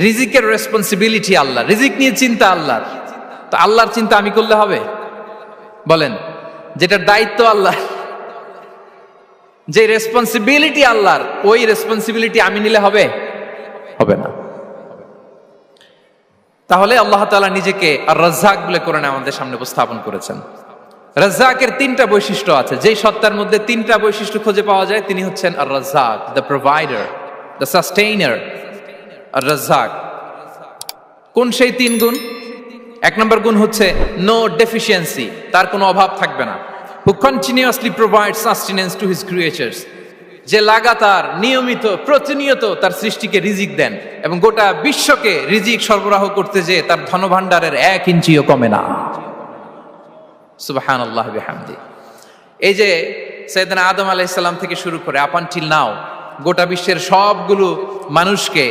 রিজিকের রেসপন্সিবিলিটি আল্লাহ, রিজিক নিয়ে চিন্তা আল্লাহর। তো আল্লাহর চিন্তা আমি করলে হবে? বলেন, যেটার দায়িত্ব আল্লাহ, যে রেসপন্সিবিলিটি আল্লাহর, ওই রেসপন্সিবিলিটি আমি নিলে হবে? হবে না। তাহলে আল্লাহ তাআলা নিজেকে আর রাজ্জাক বলে কোরআনে আমাদের সামনে উপস্থাপন করেছেন। রাজ্জাকের তিনটা বৈশিষ্ট্য আছে, যেই সত্তার মধ্যে তিনটা বৈশিষ্ট্য খুঁজে পাওয়া যায় তিনি হচ্ছেন আর রাজ্জাক, দ্য প্রোভাইডার, দ্য সাস্টেইনার। আর রাজ্জাক কোন সেই তিন গুণ? এক নম্বর গুণ হচ্ছে নো ডেফিসিয়েন্সি, তার কোনো অভাব থাকবে না। হু continuously provide sustenance to his creatures, যে লাগাতার নিয়মিত প্রতিনিয়ত তার সৃষ্টিকে রিজিক দেন এবং গোটা বিশ্বকে রিজিক সরবরাহ করতে যে তার ধনভাণ্ডারের 1 ইঞ্চিও কমে না। সুবহানাল্লাহ বিহামদি। এই যে সাইয়েদনা আদম আলাইহিস সালাম থেকে শুরু করে আপ আনটিল নাও গোটা বিশ্বের সবগুলো মানুষকে,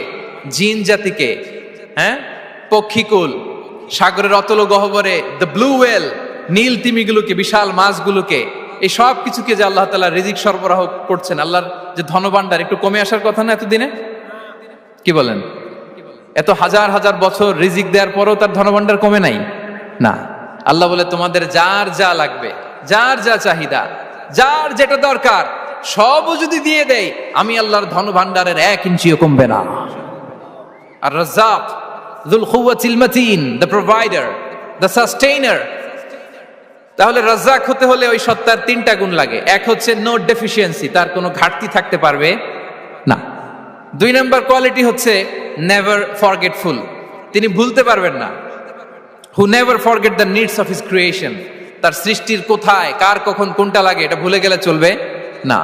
জিন জাতিকে, পক্ষীকুল, সাগরের অতল গহ্বরে দ্য ব্লু ওয়েল, নীল তিমিগুলোকে, বিশাল মাছগুলোকে, এই সব কিছুকে যে আল্লাহ তাআলা রিজিক সরবরাহ করছেন, আল্লাহর যে ধনভাণ্ডার একটু কমে আসার কথা না এতদিনে? কি বলেন? এত হাজার হাজার বছর রিজিক দেওয়ার পরও তার ধনভাণ্ডার কমে নাই না। আল্লাহ বলে তোমাদের যার যা লাগবে, যার যা চাহিদা, যার যেটা দরকার সবও যদি দিয়ে দেই, আমি আল্লাহর ধনভাণ্ডারের 1 ইঞ্চিও কমবে না। আর Razzak যুল কুওয়াতিল মাতিন, the provider, the sustainer. তাহলে রাজ্জাক হতে হলে ওই সত্তার তিনটা গুণ লাগে। এক হচ্ছে নো ডেফিসিয়েন্সি, তার কোনো ঘাটতি থাকতে পারবে না। 2 নম্বর কোয়ালিটি হচ্ছে নেভার ফরগেটফুল, তিনি ভুলতে পারবেন না। Who never forget the needs of his creation, তার সৃষ্টির কোথায় কার কখন কোনটা লাগে এটা ভুলে গেলে চলবে না।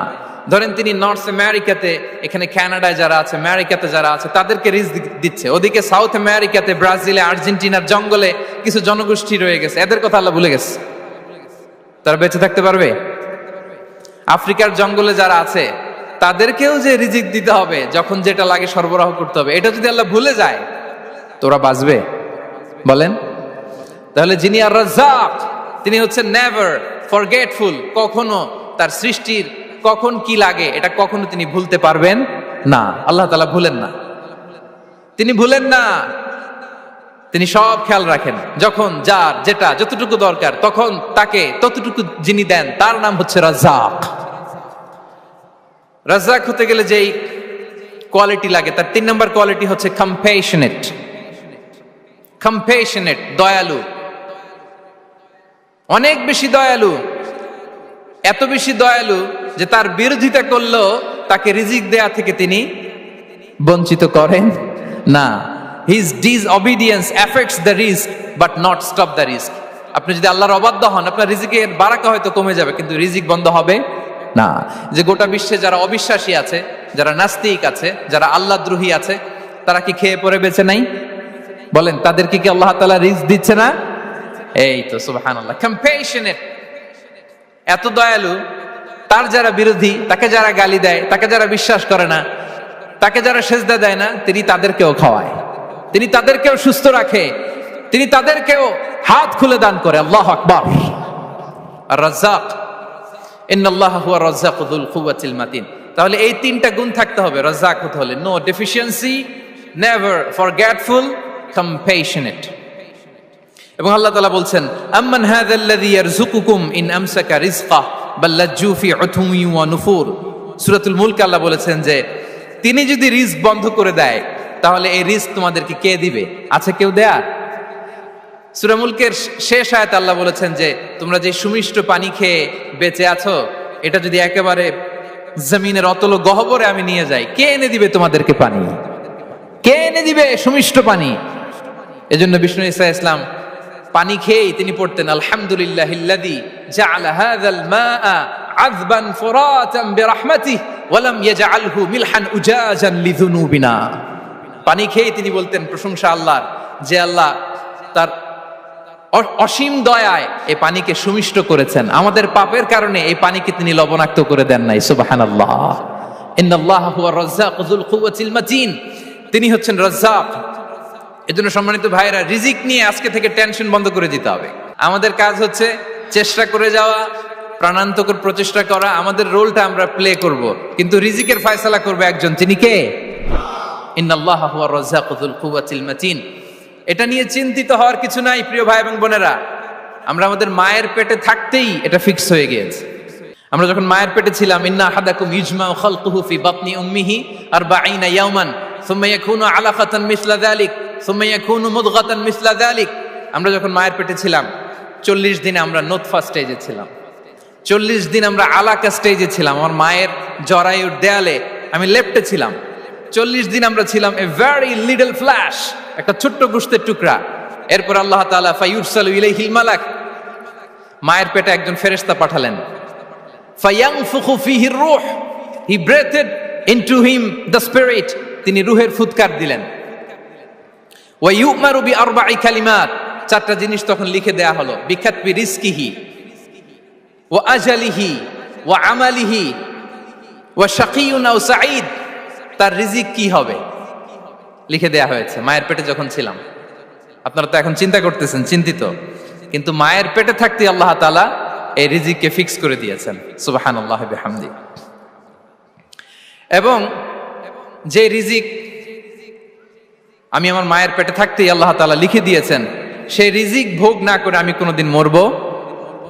ধরেন তিনি নর্থ আমেরিকাতে, এখানে কানাডায় যারা আছে, আমেরিকাতে যারা আছে, তাদেরকে রিজিক দিচ্ছে। ওদিকে সাউথ আমেরিকাতে, ব্রাজিলে, আর্জেন্টিনার জঙ্গলে কিছু জনগোষ্ঠী রয়ে গেছে, এদের কথা আল্লাহ ভুলে গেছে। তারা বেঁচে থাকতে পারবে? আফ্রিকার জঙ্গলে যারা আছে তাদেরকেও যে রিজিক দিতে হবে, যখন যেটা লাগে সরবরাহ করতে হবে, এটা যদি আল্লাহ ভুলে যায় তোরা বাঁচবে? বলেন। তাহলে যিনি আর রাজ্জাক তিনি হচ্ছেন নেভার ফরগেটফুল, কখনো তার সৃষ্টির কখন কি লাগে এটা কখনো তিনি ভুলতে পারবেন না। আল্লাহ তাআলা ভুলেন না, তিনি ভুলেন না, তিনি সব খেয়াল রাখেন। যখন যার যেটা যতটুকু দরকার তখন তাকে ততটুকু যিনি দেন তার নাম হচ্ছে রাজ্জাক। রাজ্জাক হতে গেলে যেই কোয়ালিটি লাগে তার 3 নম্বর কোয়ালিটি হচ্ছে কম্প্যাশনেট। কম্প্যাশনেট, দয়ালু, অনেক বেশি দয়ালু। এত বেশি দয়ালু যে তার বিরোধিতা করলেও তাকে রিজিক দেয়া থেকে তিনি বঞ্চিত করেন না। His disobedience affects the risk but not stop the risk. আপনি যদি আল্লাহর অবাধ্য হন, আপনার রিজিকের বারাকা হয়তো কমে যাবে কিন্তু রিজিক বন্ধ হবে না। যে গোটা বিশ্বে যারা অবিশ্বাসী আছে, যারা নাস্তিক আছে, যারা আল্লাহদ্রোহী আছে, তারা কি খেয়ে পরে বেঁচে নাই? বলেন, তাদেরকে কি আল্লাহ তাআলা রিজিক দিচ্ছে না? এই তো সুবহানাল্লাহ। কম্প্যাশনেট, এত দয়ালু, তার যারা বিরোধী, তাকে যারা গালি দেয়, তাকে যারা বিশ্বাস করে না, তাকে যারা সেজদা দেয় না, তিনি তাদেরকেও খাওয়ায়, তিনি তাদেরকেও সুস্থ রাখে, তিনি তাদেরকেও হাত খুলে দান করে। আল্লাহু আকবার। আর রাজ্জাক, ইন্নাল্লাহা হুয়া রাজ্জাকু যুল কুওয়াতিল মাতিন। তাহলে এই তিনটা গুণ থাকতে হবে রাজ্জাক হতে হলে: no deficiency, never forgetful, compassionate. এবং আল্লাহ তাআলা বলছেন, আম্মান হাযাল্লাযী ইয়ারযুকুকুম ইন আমসাকা রিজকাহ বাল লাজ্জু ফি উতুমিন ওয়া নুফুর। সূরাতুল মুলক আল্লাহ বলেছেন যে তিনি যদি রিজক বন্ধ করে দেয় তাহলে এই রিজক তোমাদেরকে কে দিবে? আছে কেউ দেয়া? সূরা মুলকের শেষ আয়াতে আল্লাহ বলেছেন যে তোমরা যে সুমিষ্ট পানি খেয়ে বেঁচে আছো, এটা যদি একেবারে জমিনের অতল গহ্বরে আমি নিয়ে যাই, কে এনে দিবে তোমাদেরকে পানি? কে এনে দিবে সুমিষ্ট পানি? এজন্য বিষ্ণু ঈসা ইসলাম পানি খেয়েই তিনি পড়তেন, আলহামদুলিল্লাহিল্লাযী জাআলা হাযাল মাআ আযবান ফুরাতান বিরাহমাতিহি ওয়া লাম ইয়াজআলহু মিলহান উজাজান লিযুনুবিনা। পানি খেয়েই তিনি বলতেন প্রশংসা আল্লাহর, যে আল্লাহ তার অসীম দয়ায় এই পানিকে সুমিষ্ট করেছেন, আমাদের পাপের কারণে এই পানিকে তিনি লবণাক্ত করে দেন নাই। সুবহানাল্লাহ। ইন্নাল্লাহা হুয়া রাজ্জাকু যুল কুওয়াতিল মাতিন, তিনি হচ্ছেন রাজ্জাক। এজন্য সম্মানিত ভাইরা, রিজিক নিয়ে আজকে থেকে টেনশন বন্ধ করে দিতে হবে। আমাদের কাজ হচ্ছে চেষ্টা করে যাওয়া, প্রাণান্তকর প্রচেষ্টা করা, আমাদের রোলটা আমরা প্লে করব, কিন্তু রিজিকের ফয়সালা করবে একজন, তিনি কে? ইন্নাল্লাহা হুয়ার রাজ্জাকু যুল কুওয়াতিল মাতিন। এটা নিয়ে চিন্তিত হওয়ার কিছু নাই প্রিয় ভাই এবং বোনেরা। আমরা আমাদের মায়ের পেটে থাকতেই এটা ফিক্স হয়ে গিয়েছে। আমরা যখন মায়ের পেটে ছিলাম, ইন্না আহাদাকুম ইজমাউ খালকুহু ফি বাতনি উম্মিহি 40 ইয়াওমান সুম্মা ইয়াকুনু আলাকাতান মিসলা যালিক সুম্মা ইয়াকুনু মুদগাতান মিসলা যালিক। আমরা যখন মায়ের পেটে ছিলাম 40 দিন আমরা নুতফা স্টেজে ছিলাম, 40 দিন আমরা আলাকা স্টেজে ছিলাম। আমার মায়ের জরায়ুর দেয়ালে আমি লেপ্টে ছিলাম। 40 দিন আমরা ছিলাম এ ভেরি লিটল ফ্ল্যাশ, একটা ছোট্ট গোশতের টুকরা। এরপর আল্লাহ তাআলা ফায়ুরসালু ইলাইহিল মালাক, মায়ের পেটে একজন ফেরেশতা পাঠালেন। ফায়ানফুখু ফিহির রূহ, he breathed into him the spirit, তিনি রূহের ফুৎকার দিলেন। ওয়া ইউমারু বিআরবা'i কালিমাত, চারটা জিনিস তখন লিখে দেয়া হলো। বিকাতবি রিজকিহি ওয়া আজালিহি ওয়া আমালিহি ওয়া শাকিয়ুন আও সাঈদ, তার রিজিক কি হবে লিখে দেয়া হয়েছে মায়ের পেটে যখন ছিলাম। আপনারা তো এখন চিন্তা করতেছেন, চিন্তিত, কিন্তু মায়ের পেটে থাকতে আল্লাহ তাআলা এই রিজিককে ফিক্স করে দিয়েছেন। সুবহানাল্লাহ বিহামদি। এবং যে রিজিক আমি আমার মায়ের পেটে থাকতেই আল্লাহ তাআলা লিখে দিয়েছেন, সেই রিজিক ভোগ না করে আমি কোনোদিন মরবো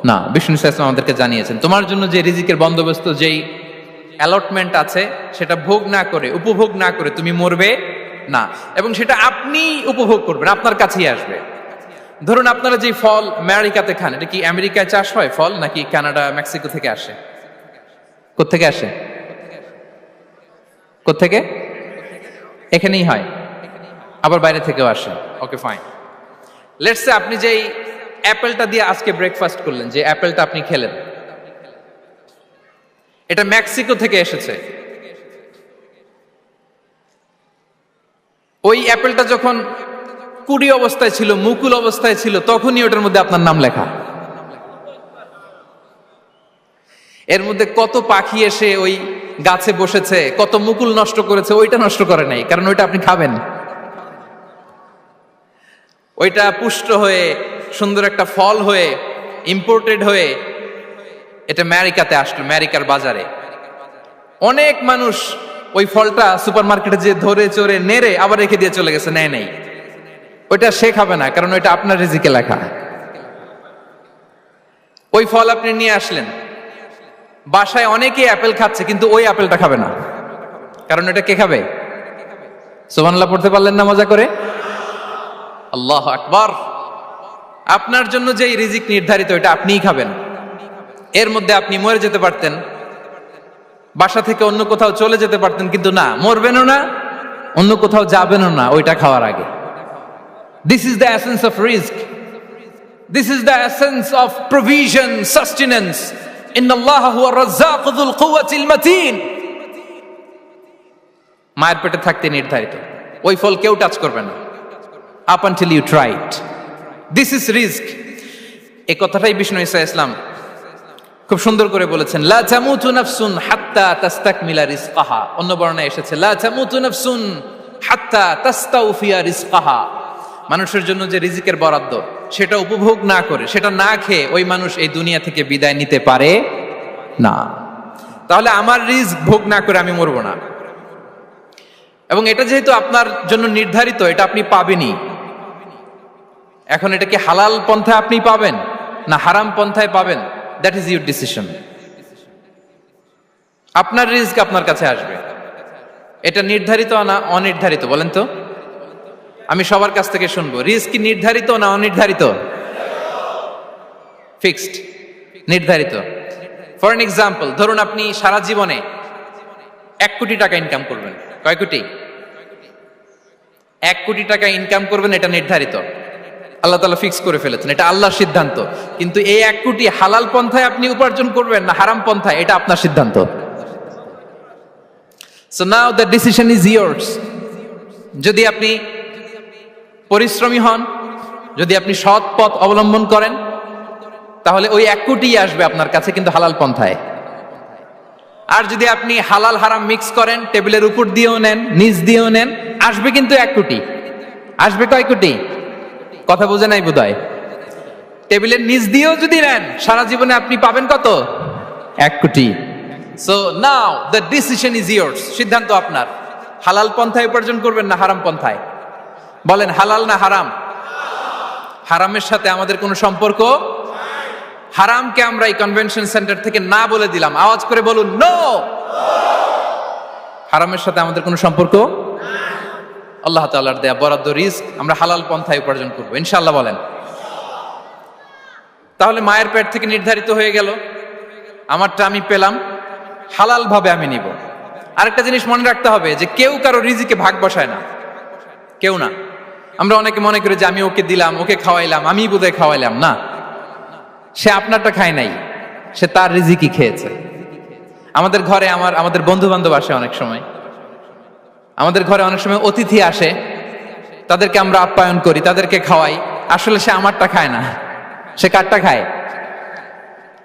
না। বিষ্ণু ইসলাম আমাদেরকে জানিয়েছেন, তোমার জন্য যে রিজিকের বন্দোবস্ত, যেই অ্যালটমেন্ট আছে, সেটা ভোগ না করে, উপভোগ না করে তুমি মরবে না। এবং সেটা আপনি উপভোগ করবেন, আপনার কাছেই আসবে। ধরুন আপনারা যে ফল আমেরিকাতে খান, এটা কি আমেরিকায় চাষ হয় ফল, নাকি কানাডা মেক্সিকো থেকে আসে? কোত্থেকে আসে? কোত্থেকে? এখানেই হয়, আবার বাইরে থেকেও আসে। Okay fine. লেটস সে আপনি যেই অ্যাপেলটা দিয়ে আজকে ব্রেকফাস্ট করলেন, যে অ্যাপেলটা আপনি খেলেন, এটা মেক্সিকো থেকে এসেছে। ওই অ্যাপেলটা যখন কুড়ি অবস্থায় ছিল, মুকুল অবস্থায় ছিল, তখনই ওটার মধ্যে আপনার নাম লেখা। এর মধ্যে কত পাখি এসে ওই গাছে বসেছে, কত মুকুল নষ্ট করেছে, ওইটা নষ্ট করে নাই, কারণ ওইটা আপনি খাবেন। ওইটা পুষ্ট হয়ে সুন্দর একটা ফল হয়ে ইম্পোর্টেড হয়ে এটা আমেরিকাতে আসলো, আমেরিকার বাজারে। অনেক মানুষ ওই ফলটা সুপার মার্কেটে যে ধরে চড়ে নেড়ে আবার রেখে দিয়ে চলে গেছে, নেয় নেই। ওইটা সে খাবে না, কারণ ওইটা আপনার রিজিকে লেখা। ওই ফল আপনি নিয়ে আসলেন, বাসায় অনেকেই অ্যাপেল খাচ্ছে, কিন্তু ওই অ্যাপেলটা খাবে না, কারণ এটা কে খাবে? সুবহানাল্লাহ পড়তে পারলেন না মজা করে? আল্লাহু আকবার। আপনার জন্য যে রিজিক নির্ধারিত, এটা আপনিই খাবেন। এর মধ্যে আপনি মরে যেতে পারতেন, বাসা থেকে অন্য কোথাও চলে যেতে পারতেন, কিন্তু না, মরবেনও না, অন্য কোথাও যাবেনও না ওইটা খাওয়ার আগে। This is the essence of risk. This is the essence of provision, sustenance. Inna Allaha huwa ar-razzaqu dhul quwwati al-matin. মায়ের পেটে থাকতে নির্ধারিত, ওই ফল কেউ টাচ করবে না up until you try it. This is risk. এই কথাটাই বিষ্ণু ঈসা ইসলাম খুব সুন্দর করে বলেছেন, লা তামুতু নাফসুন হাত্তা তাস্তাকমিলা রিজকাহা। অন্য বর্ণনায় এসেছে লা তামুতু নাফসুন হাত্তা তাস্তাউফিয়া রিজকাহা। মানুষের জন্য যে রিজিকের বরাদ্দ, সেটা উপভোগ না করে, সেটা না খেয়ে ওই মানুষ এই দুনিয়া থেকে বিদায় নিতে পারে না। তাহলে আমার রিজিক ভোগ না করে আমি মরবো না। এবং এটা যেহেতু আপনার জন্য নির্ধারিত, এটা আপনি পাবেনই। এখন এটা কি হালাল পন্থায় আপনি পাবেন না হারাম পন্থায় পাবেন, দ্যাট ইজ ইউর ডিসিশন। আপনার রিজিক আপনার কাছে আসবে। এটা নির্ধারিত না অনির্ধারিত বলেন তো? আমি সবার কাছ থেকে শুনবো, রিজিক কি নির্ধারিত না অনির্ধারিত? ফিক্সড, নির্ধারিত। ফর এন এক্সাম্পল, ধরুন আপনি সারা জীবনে 1 কোটি টাকা ইনকাম করবেন। কয় কোটি? 1 কোটি টাকা ইনকাম করবেন, এটা নির্ধারিত, আল্লাহ তাআলা ফিক্স করে ফেলেছেন, এটা আল্লাহর সিদ্ধান্ত। কিন্তু এই 1 কোটি হালাল পন্থায় আপনি উপার্জন করবেন না হারাম পন্থায়, এটা আপনার সিদ্ধান্ত। So now the decision is years. যদি আপনি পরিশ্রমী হন, যদি আপনি সৎ পথ অবলম্বন করেন, তাহলে ওই 1 কোটি আসবে আপনার কাছে, কিন্তু হালাল পন্থায়। আর যদি আপনি হালাল হারাম মিক্স করেন, টেবিলের উপর দিয়েও নেন, নিচ দিয়েও নেন, আসবে কিন্তু 1 কোটি। আসবে কয় কোটি? কথা বোঝে নাই বোধহয়। টেবিলের নিচ দিয়েও যদি নেন, সারা জীবনে আপনি পাবেন কত? 1 কোটি। So now the decision is years. সিদ্ধান্ত আপনার। হালাল পন্থায় উপার্জন করবেন না হারাম পন্থায়? বলেন হালাল না হারাম? হারামের সাথে আমাদের কোনো সম্পর্ক? হারামকে আমরা এই কনভেনশন সেন্টার থেকে না বলে দিলাম, আওয়াজ করে বলুন নো। হারামের সাথে আমাদের কোনো সম্পর্ক? আল্লাহ তাআলার দেয়া বরাদ্দ রিস্ক আমরা হালাল পন্থায় উপার্জন করবো ইনশাআল্লাহ। বলেন। তাহলে মায়ের পেট থেকে নির্ধারিত হয়ে গেল, আমারটা আমি পেলাম, হালাল ভাবে আমি নিব। আরেকটা জিনিস মনে রাখতে হবে যে কেউ কারো রিজিকে ভাগ বসায় না, কেউ না। আমরা অনেকে মনে করি যে আমি ওকে দিলাম, ওকে খাওয়াইলাম, আমি বোধহয় খাওয়াইলাম। না, সে আপনারটা খায় নাই, সে তার রিজিকই খেয়েছে। আমাদের ঘরে আমাদের বন্ধু বান্ধব আসে অনেক সময়, আমাদের ঘরে অনেক সময় অতিথি আসে, তাদেরকে আমরা আপ্যায়ন করি, তাদেরকে খাওয়াই। আসলে সে আমারটা খায় না, সে কারটা খায়?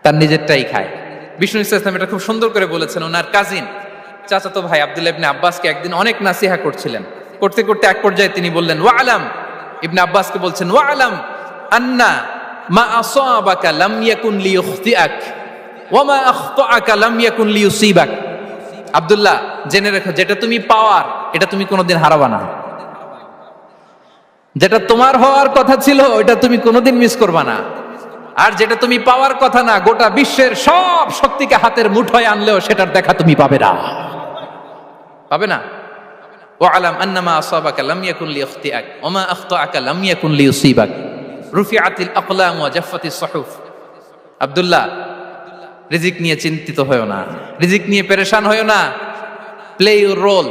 তার নিজেরটাই খায়। বিষ্ণু ইসলাম এটা খুব সুন্দর করে বলেছেন। ওনার কাজিন চাচাতো ভাই আব্দুল্লাহ ইবনে আব্বাসকে একদিন অনেক নাসিহা করছিলেন। করতে করতে এক পর্যায়ে তিনি বললেন, ওয়া আলাম, ইবনে আব্বাসকে বলছেন, ওয়া আলাম আন্না মা আসাবাকা লাম ইয়াকুন লিইখতিআক ওয়া মা আখতাআকা লাম ইয়াকুন লিইউসিবাক। আব্দুল্লাহ, জেনে রেখো, যেটা তুমি পাওয়ার এটা তুমি কোনোদিন হারাবা না। যেটা তোমার হওয়ার কথা ছিল ওটা তুমি কোনোদিন মিস করবা না। আর যেটা তুমি পাওয়ার কথা না, গোটা বিশ্বের সব শক্তিকে হাতের মুঠোয় আনলেও সেটার দেখা তুমি পাবে না, পাবে না। ওয়া আলাম আন্নামা আসাবাকা লাম ইয়াকুন লিইখতিআক ওয়া মা আখতাআকা লাম ইয়াকুন লিইউসিবাক রুফিআতিল আকলাম ওয়া জাফফাতিস সুহুফ। আব্দুল্লাহ, রিজিক নিয়ে চিন্তিত হয়ো না, রিজিক নিয়ে পেরেশান হয়ো না। প্লে ইউর রোল,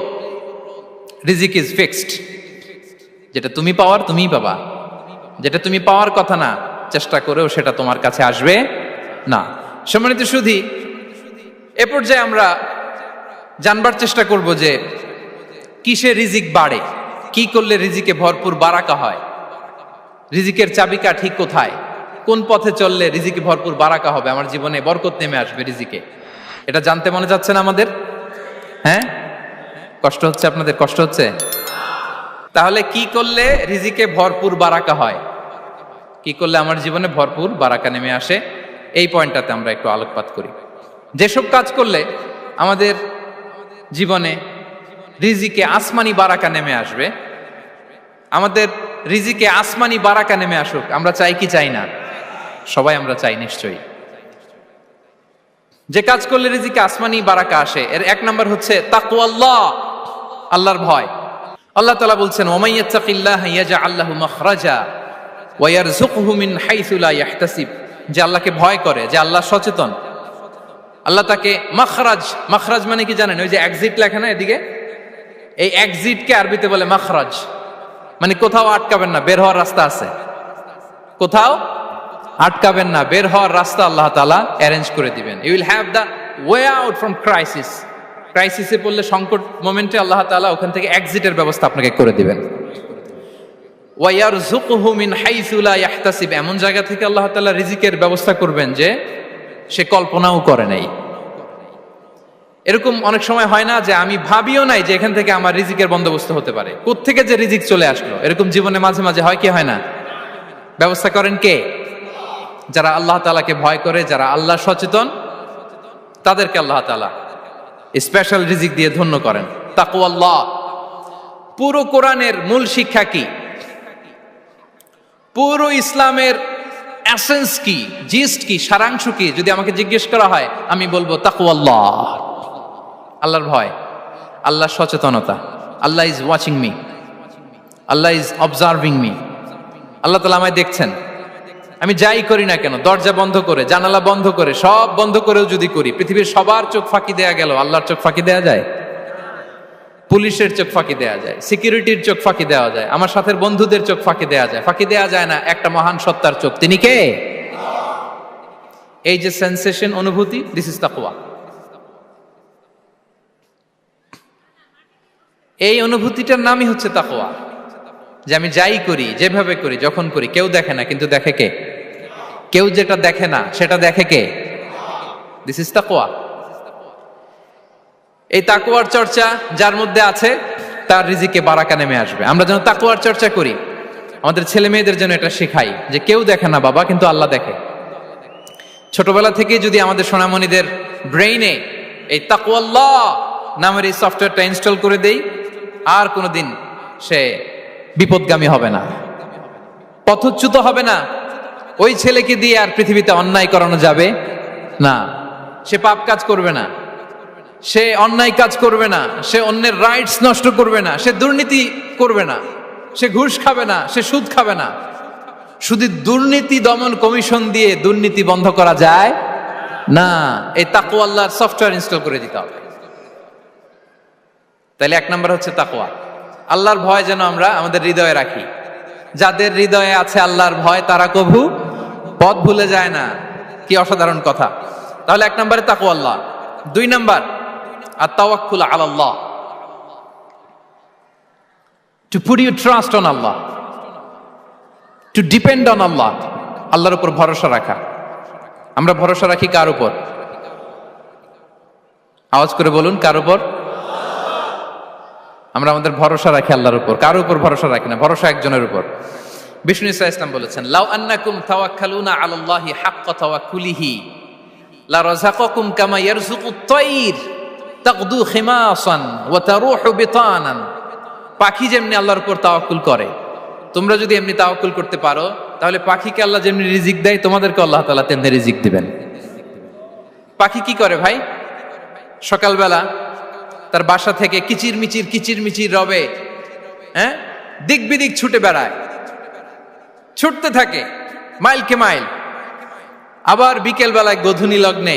রিজিক ইজ ফিক্সড। যেটা তুমি পাওয়ার তুমিই পাবা, যেটা তুমি পাওয়ার কথা না, চেষ্টা করেও সেটা তোমার কাছে আসবে না। সম্মানিত সুধী, এ পর্যায়ে আমরা জানবার চেষ্টা করব যে কিসে রিজিক বাড়ে, কি করলে রিজিকে ভরপুর বারাকা হয়, রিজিকের চাবিকা ঠিক কোথায়, কোন পথে চললে রিজিকে ভরপুর বারাকা হবে, আমার জীবনে বরকত নেমে আসবে রিজিকে। এটা জানতে মনে যাচ্ছে না আমাদের? হ্যাঁ, কষ্ট হচ্ছে আপনাদের? কষ্ট হচ্ছে? তাহলে কি করলে রিজিকে ভরপুর বারাকা হয়, কি করলে আমার জীবনে ভরপুর বারাকা নেমে আসে, এই পয়েন্টটাতে আমরা একটু আলোকপাত করি। যেসব কাজ করলে আমাদের জীবনে রিজিকে আসমানি বারাকা নেমে আসবে, আমাদের রিজিকে আসমানি বারাকা নেমে আসুক, আমরা চাই কি চাই না? সবাই আমরা চাই নিশ্চয়ই। যে কাজ করলে রিজিকে আসমানি বারাকা আসে, এর এক নাম্বার হচ্ছে তাকওয়াল্লাহ, আল্লাহর ভয়। আল্লাহ তাআলা বলছেন, ওয়া ইয়াত্তাকিল্লাহা ইয়াজআল লাহু মাখরাজা ওয়া ইয়ারযুকহু মিন হাইসু লা ইয়াহতাসিব। যে আল্লাহকে ভয় করে, যে আল্লাহ সচেতন, আল্লাহ তাকে মাখরাজ, মাখরাজ মানে কি জানেন? ওই যে এক্সিট লেখা না এদিকে, এই এক্সিটকে আরবিতে বলে মাখরাজ, মানে কোথাও আটকাবেন না, বের হওয়ার রাস্তা আছে, কোথাও আটকাবেন না, বের হওয়ার রাস্তা আল্লাহ তাআলা অ্যারেঞ্জ করে দিবেন। You will have the way out from crisis. ক্রাইসিসে পড়লে, সংকট মোমেন্টে আল্লাহ তাআলা ওখান থেকে এক্সিটের ব্যবস্থা আপনাকে করে দিবেন। ওয়া ইয়ারযুকহু মিন হাইসু লা ইয়াহতাসিব, এমন জায়গা থেকে আল্লাহ তাআলা রিজিকের ব্যবস্থা করবেন যে সে কল্পনাও করে নাই। এরকম অনেক সময় হয় না যে আমি ভাবিও নাই যে এখান থেকে আমার রিজিকের বন্দোবস্ত হতে পারে, কোত্থেকে যে রিজিক চলে আসলো, এরকম জীবনে মাঝে মাঝে হয় কি হয় না? ব্যবস্থা করেন কে? যারা আল্লাহ তাআলাকে ভয় করে, যারা আল্লাহ সচেতন, তাদেরকে আল্লাহ তাআলা স্পেশাল রিজিক দিয়ে ধন্য করেন। তাকওয়াল্লাহ। পুরো কোরআনের মূল শিক্ষা কি? পুরো ইসলামের এসেন্স কি, জিস্ট কি, সারাংশ কি যদি আমাকে জিজ্ঞেস করা হয়, আমি বলবো তাকওয়াল্লাহ, আল্লাহর ভয়, আল্লাহর সচেতনতা। Allah is watching me, Allah is observing me. আল্লাহ তাআলা আমায় দেখছেন, আমি যাই করি না কেন, দরজা বন্ধ করে, জানালা বন্ধ করে, সব বন্ধ করেও যদি করি, পৃথিবীর সবার চোখ ফাঁকি দেয়া গেল, আল্লাহর চোখ ফাঁকি দেয়া যায়? পুলিশের চোখ ফাঁকি দেয়া যায়, সিকিউরিটির চোখ ফাঁকি দেওয়া যায়, আমার সাথের বন্ধুদের চোখ ফাঁকি দেয়া যায়, ফাঁকি দেয়া যায় না একটা মহান সত্তার চোখ। তিনি কে? এই যে সেন্সেশন, অনুভূতি, দিস ইজ তাকওয়া। এই অনুভূতিটার নামই হচ্ছে তাকওয়া, যে আমি যাই করি, যেভাবে করি, যখন করি, কেউ দেখে না, কিন্তু দেখে কে? কেউ যেটা দেখে না সেটা দেখে কে? দিস ইজ তাকওয়া। এই তাকওয়ার চর্চা যার মধ্যে আছে, তার রিজিকে বারাকা নেমে আসবে। আমরা যেন তাকওয়ার চর্চা করি, আমাদের ছেলে মেয়েদের জন্য এটা শেখাই যে কেউ দেখে না বাবা, কিন্তু আল্লাহ দেখে। ছোটবেলা থেকে যদি আমাদের সোনামণিদের ব্রেইনে এই তাকওয়াল্লাহ নামের এই সফটওয়্যারটা ইনস্টল করে দেই, আর কোনোদিন সে বিপদগামী হবে না, পথচ্যুত হবে না। ওই ছেলেকে দিয়ে আর পৃথিবীতে অন্যায় করানো যাবে না। সে পাপ কাজ করবে না, সে অন্যায় কাজ করবে না, সে অন্যের রাইটস নষ্ট করবে না, সে দুর্নীতি করবে না, সে ঘুষ খাবে না, সে সুদ খাবে না। শুধু দুর্নীতি দমন কমিশন দিয়ে দুর্নীতি বন্ধ করা যায় না। এই তাকওয়া আল্লাহর সফটওয়্যার ইনস্টল করে দিতে হবে। তাহলে এক নাম্বার হচ্ছে তাকওয়া। আল্লাহর ভয় যেন আমরা আমাদের হৃদয়ে রাখি। যাদের হৃদয়ে আছে আল্লাহর ভয় তারা কভু পথ ভুলে যায় না। কি অসাধারণ কথা। তাহলে এক নম্বরে তাকওয়া আল্লাহ। দুই নাম্বার আত-তাওয়াক্কুল আলাল্লাহ, to put your trust on Allah, to depend on Allah. আল্লাহর উপর ভরসা রাখা। আমরা ভরসা রাখি কার উপর? আওয়াজ করে বলুন, কার উপর? আমরা আমাদের ভরসা রাখি আল্লাহর উপর, কার উপর ভরসা রাখি না। ভরসা একজনের উপর। বিষ্ণু ইসা ইসলাম বলেছেন, লাউ আন্নাকুম তাওয়াক্কালুনা আলাল্লাহি হাক্কা তাওয়াক্কুলিহি লা রাযাকাকুম কামা ইয়ারযুকুত তায়র তাগদু খিমাসান ওয়া তারুহু বিতানান। পাখি যেমনি আল্লাহর উপর তাওয়াক্কুল করে, তোমরা যদি এমনি তাওয়াক্কুল করতে পারো তাহলে পাখিকে আল্লাহ যেমনি রিজিক দেয় তোমাদেরকে আল্লাহ তাআলা তেমনি রিজিক দিবেন। পাখি কি করে ভাই? সকালবেলা তার বাসা থেকে কিচির মিচির রবে, দিক বিদিক ছুটে বেড়ায়, ছুটতে থাকে মাইলকে মাইল। আবার বিকেল বেলায় গোধূলি লগ্নে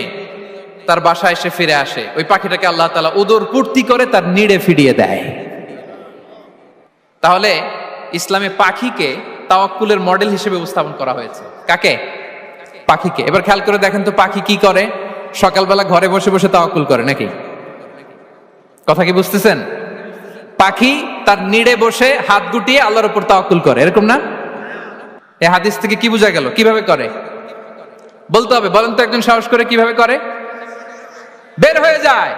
তার বাসায় এসে ফিরে আসে। ওই পাখিটাকে আল্লাহ তাআলা উদর পূর্তি করে তার নিড়ে ফিরিয়ে দেয়। তাহলে ইসলামে পাখিকে তাওয়াক্কুলের মডেল হিসেবে উপস্থাপন করা হয়েছে। কাকে? পাখিকে। এবার খেয়াল করে দেখেন তো পাখি কি করে? সকালবেলা ঘরে বসে বসে তাওয়াক্কুল করে নাকি? কথা কি বুঝতেছেন? পাখি তার নিড়ে বসে হাত গুটিয়ে আল্লাহর উপর তাওয়াক্কুল করে, এরকম না? এই হাদিস থেকে কি বোঝা গেল? কিভাবে করে বলতে হবে, বলেন তো একজন সাহস করে কিভাবে করে? বের হয়ে যায়,